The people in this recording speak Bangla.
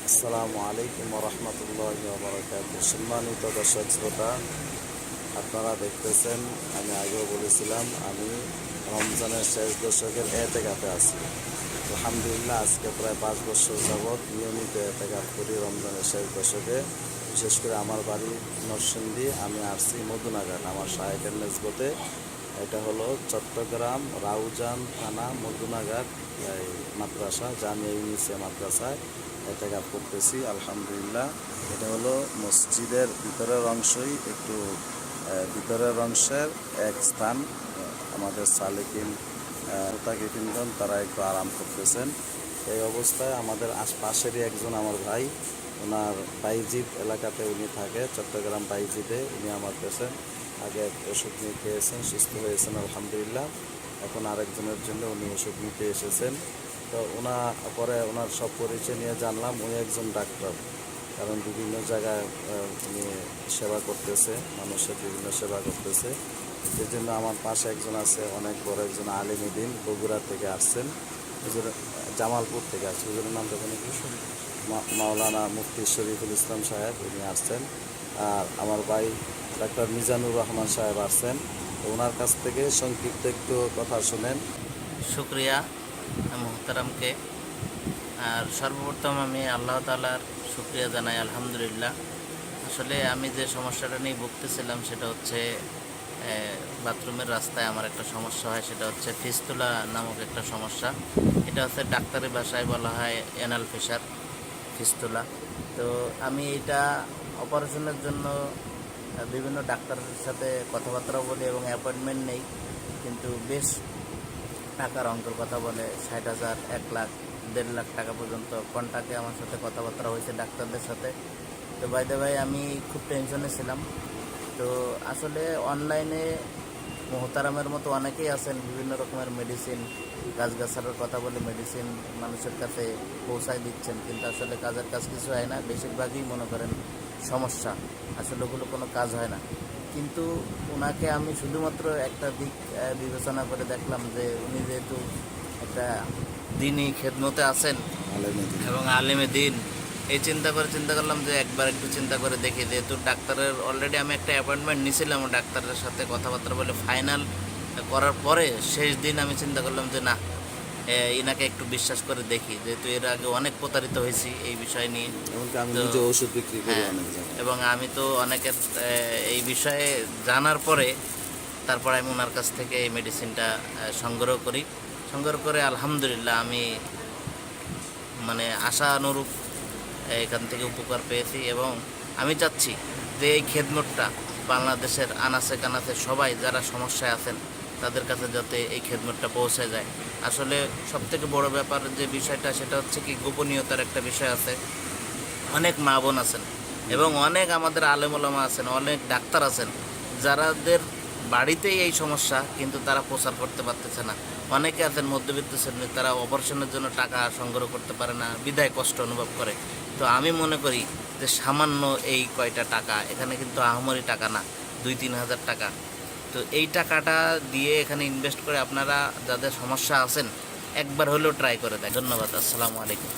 আসসালামু আলাইকুম রহমতুল্লাহি ওয়া বারাকাতুহু। সম্মানিত দর্শক শ্রোতা, আপনারা দেখতেছেন, আমি আগেও বলেছিলাম আমি রমজানের শেষ দশকের এতেকাফে আছি। আলহামদুলিল্লাহ, আজকে প্রায় 5 বছর যাবৎ নিয়মিত এতেকাফ করি রমজানের শেষ দশকে। বিশেষ করে আমার বাড়ি নরসিংদী, আমি আসছি মধুনাঘাট আমার শায়েখের নেসবতে। এটা হলো চট্টগ্রাম রাউজান থানা মধুনাঘাট মাদ্রাসা, জামিয়া ইউনিসিয়া মাদ্রাসায় এতেকাফ করতেছি। আলহামদুলিল্লাহ, এটা হলো মসজিদের ভিতরের অংশই, একটু ভিতরের অংশের এক স্থান। আমাদের সালেকিন মুতাকিফিনগণ তারা একটু আরাম করতেছেন। এই অবস্থায় আমাদের আশপাশেরই একজন আমার ভাই, ওনার বাইজিদ এলাকাতে উনি থাকে, চট্টগ্রাম বাইজিদে। উনি আমার পেশেন্ট, আগে ওষুধ নিয়ে খেয়েছেন, সুস্থ হয়েছেন আলহামদুলিল্লাহ। এখন আরেকজনের জন্য উনি ওষুধ নিতে এসেছেন। তো ওনার সব পরিচয় নিয়ে জানলাম উনি একজন ডাক্তার, কারণ বিভিন্ন জায়গায় উনি সেবা করতেছে, মানুষের বিভিন্ন সেবা করতেছে। সেই জন্য আমার পাশে একজন আছে, অনেক বড় একজন আলিমী দ্বীন, বগুড়া থেকে আসছেন, হুজুর জামালপুর থেকে আসছে, হুজুরের নাম দেখুন কি, মাওলানা মুফতি শরীফুল ইসলাম সাহেব, উনি আসছেন। আর আমার ভাই ডাক্তার মিজানুর রহমান সাহেব আসছেন। ওনার কাছ থেকে সংক্ষিপ্ত একটু কথা শুনেন। শুক্রিয়া মোহতারামকে। আর সর্বপ্রথম আমি আল্লাহ তাআলার শুক্রিয়া জানাই, আলহামদুলিল্লাহ। আসলে আমি যে সমস্যাটা নিয়ে ভুগতেছিলাম সেটা হচ্ছে বাথরুমের রাস্তায় আমার একটা সমস্যা হয়, সেটা হচ্ছে ফিস্তুলা নামক একটা সমস্যা। এটা হচ্ছে ডাক্তারি ভাষায় বলা হয় অ্যানাল ফিস্তুলা। তো আমি এটা অপারেশনের জন্য বিভিন্ন ডাক্তারের সাথে কথাবার্তা বলি এবং অ্যাপয়েন্টমেন্ট নেই, কিন্তু বেশ টাকার অঙ্কের কথা বলে 60,000, 1 লাখ, 1.5 লাখ টাকা পর্যন্ত কন্টাক্টে আমার সাথে কথাবার্তা হয়েছে ডাক্তারদের সাথে। তো বাইদে ভাই আমি খুব টেনশনে ছিলাম। তো আসলে অনলাইনে মোহতারামের মতো অনেকেই আছেন, বিভিন্ন রকমের মেডিসিন, গাছগাছালার কথা বলে মেডিসিন মানুষের কাছে পৌঁছায় দিচ্ছেন, কিন্তু আসলে কাজের কাজ কিছু হয় না। বেশিরভাগই মনে করেন সমস্যা, আসলে ওগুলো কোনো কাজ হয় না। কিন্তু ওনাকে আমি শুধুমাত্র একটা দিক বিবেচনা করে দেখলাম যে উনি যেহেতু একটা দিনই খেদমতে আছেন এবং আলেমে দিন, এই চিন্তা করলাম যে একবার একটু চিন্তা করে দেখি। যেহেতু ডাক্তারের অলরেডি আমি একটা অ্যাপয়েন্টমেন্ট নিয়েছিলাম, ডাক্তারের সাথে কথাবার্তা বলে ফাইনাল করার পরে শেষ দিন আমি চিন্তা করলাম যে না, ইনাকে একটু বিশ্বাস করে দেখি, যেহেতু এর আগে অনেক প্রতারিত হয়েছি এই বিষয় নিয়ে। হ্যাঁ, এবং আমি তো অনেকের এই বিষয়ে জানার পরে তারপর আমি ওনার কাছ থেকে এই মেডিসিনটা সংগ্রহ করে আলহামদুলিল্লাহ আমি মানে আশানুরূপ এখান থেকে উপকার পেয়েছি। এবং আমি চাচ্ছি যে এই খেদমতটা বাংলাদেশের আনাচে কানাচে সবাই যারা সমস্যায় আছেন তাদের কাছে যাতে এই খেদমতটা পৌঁছে যায়। আসলে সবথেকে বড় ব্যাপার যে বিষয়টা, সেটা হচ্ছে কি গোপনীয়তার একটা বিষয় আছে। অনেক মা বোন আছেন এবং অনেক আমাদের আলেম ওলামা আছেন, অনেক ডাক্তার আছেন যারাদের বাড়িতেই এই সমস্যা, কিন্তু তারা প্রচার করতে পারতেছে না। অনেকে আছেন মধ্যবিত্ত শ্রেণীর, তারা অপারেশনের জন্য টাকা সংগ্রহ করতে পারে না, বিদায় কষ্ট অনুভব করে। তো আমি মনে করি যে সামান্য এই কয়টা টাকা, এখানে কিন্তু আহামরি টাকা না, 2-3 হাজার টাকা। তো এই টাকাটা দিয়ে এখানে ইনভেস্ট করে আপনারা যাদের সমস্যা আছেন একবার হলেও ট্রাই করে দেয়। ধন্যবাদ। আসসালামু আলাইকুম।